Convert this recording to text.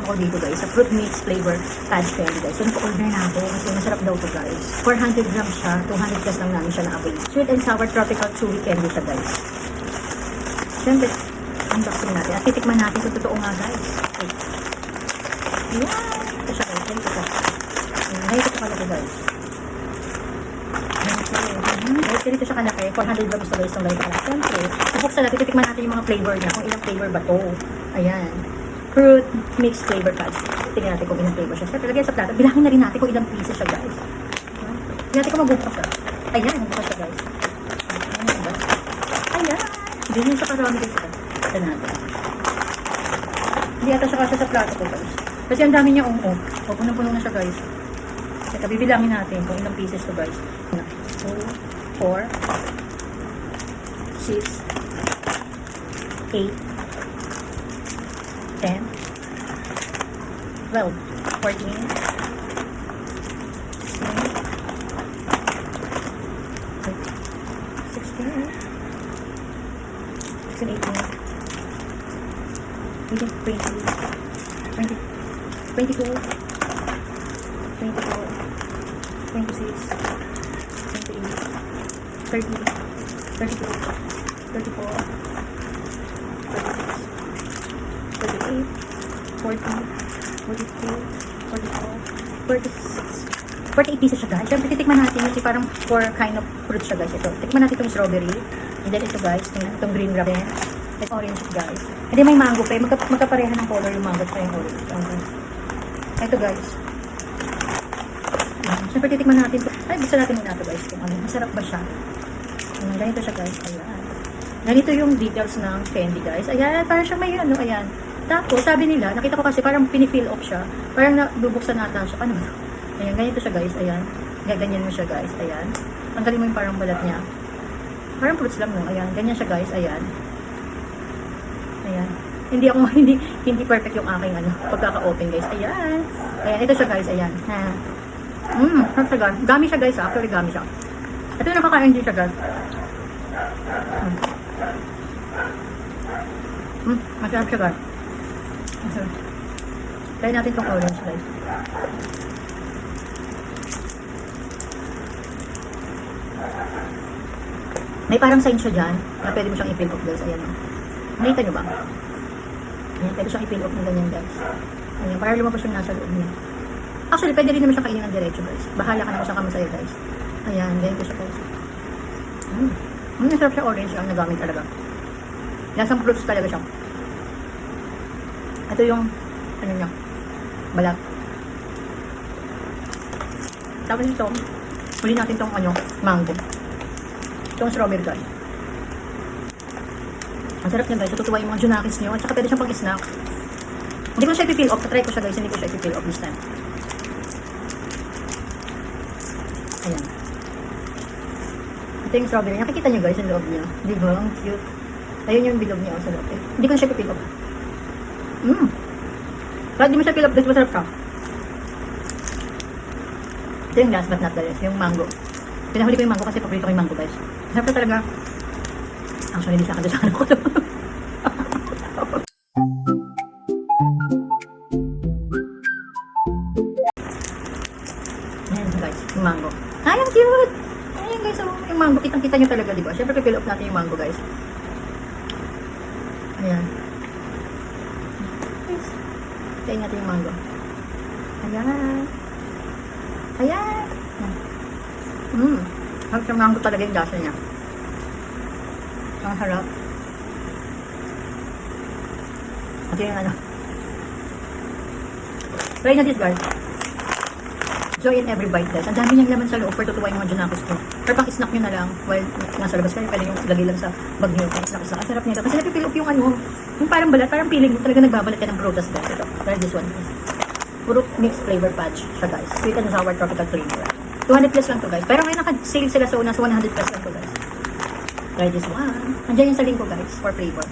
ako dito guys, sa fruit mix flavor pads candy guys. So nag-order na ako kasi masarap daw to guys. 400 grams siya, 200 plus lang namin siya na-avail. Sweet and sour tropical chewy candy siya guys. Siyempre, unboxing natin. At titikman natin kung totoo nga guys. Okay. Yan! Ito siya guys, ganito siya. Ganito siya kalaki guys. Guys, ganito siya kalaki. 400 grams na guys ng ganito kalaki. Siyempre, bubuksan natin, titikman natin yung mga flavor niya. Kung ilang flavor ba to. Ayan. Fruit mix flavor pads. Tingnan natin kung ilang flavor siya. Siyempre, lagyan sa plato. Bilangin na rin natin kung ilang pieces siya guys. Tingnan natin kung mabubukas siya. Ayan, mabubukas siya guys. Ayan. Hindi niya siya karami guys. Ito natin. Hindi ata siya kasi sa plato ko guys. Kasi ang dami niya o punong-puno na siya guys. Teka, bibilangin natin kung ilang pieces to guys. 2, 4, 6, 8, 10, 12, 14, 16, 22, 24, 26, 28, 30, 32, 34, 36, 38, 40, 42, 43, 44, 46, 48 pieces siya guys. Siyempre titikman natin kasi parang 4 kind of fruit siya guys. Ito, tikman natin itong strawberry. And then ito guys, itong green rabbit. Ito orange guys. And then may mango pa. Magkapareha ng color yung mango sa yung orange. Ito guys. Siyempre titikman natin ito. Ay, gusto natin muna ito guys. Kung ano, masarap ba siya? Ganito siya guys. Ayan. Ganito yung details ng candy guys. Ayan, parang siya may ano, ayan. Tapos, sabi nila, nakita ko kasi parang pinifill off siya. Parang nabubuksan nata siya. Ano ba? Ayan, ganito siya guys. Ayan. Gaganyan mo siya guys. Ayan. Tanggalin mo yung parang balat niya. Parang fruits lang no. Ayan, ganyan siya guys. Ayan. Ayan. Hindi perfect yung aking ano, pagkaka-open guys. Ayan. Ayan, ito siya guys. Ayan. Ha. Sarap siya guys. Gami siya guys. Actually, gami siya. Ito yung nakakain din siya guys. Masarap siya guys. Masarap. Try natin itong orange guys. May parang sign siya dyan na pwede mo siyang i-peel off guys. Ayan. Nakita nyo ba? Ayan, pwede siyang i-peel off ng ganyan guys. Ayan, para lumabas yung nasa loob niya. Actually, pwede rin naman siyang kainin ng diretso guys. Bahala ka naman siyang kamasaya guys. Ayan, ganyan ko siya guys. Masarap siya, orange ang nagamit talaga. Lasang fruits talaga siya. Ito yung, ano niya, balat. Tapos ito, huli natin itong ano, mango. Itong strawberry guys. Ang sarap niya guys. Tutuwa yung mga junakis niyo. At saka pwede siyang pang-snack. Hindi ko siya i-peel off. Try ko siya guys. Hindi ko siya i-peel off this time. Ayan. Ito yung strawberry. Nakikita niyo guys yung loob niya. Di ba? Ang cute. Ayun yung bilog niya sa loob. Hindi ko siya i-peel off. Kahit di mo siya i-peel off guys. Masarap siya. Ito yung last but not the least. Yung mango. Pinahuli ko yung mango kasi paborito ko yung mango guys. Masarap na talaga. Actually, hindi sa akin ko. Ayan guys, yung mango. Ay, ang cute! Ayan guys, yung mango. Kitang-kita nyo talaga, diba? Siyempre, pipil off natin yung mango guys. Ayan. Guys, tayin natin yung mango. Ayan. Ayan. Ang mango talaga yung lasa niya. Ang harap. Ito yung ano. Try na this guys. Joy in every bite guys. Ang dami niyang laman sa loob for tutuwa yung mga junakos nyo. Or pang snack nyo na lang while nasa labas kayo. Pwede yung lagay lang sa bag nyo. Pang snack. Ang sarap nito. Kasi napipil off yung ano. Yung parang balat. Parang feeling mo talaga nagbabalat ka ng prutas guys. Ito. Try this one guys. Puro mixed flavor patch siya guys. Sweet and sour tropical flavor. 200 plus lang to guys. Pero ngayon naka-sale sila so nasa 100 plus lang to guys. Try this one. Andiyan yung sa link ko guys for flavor.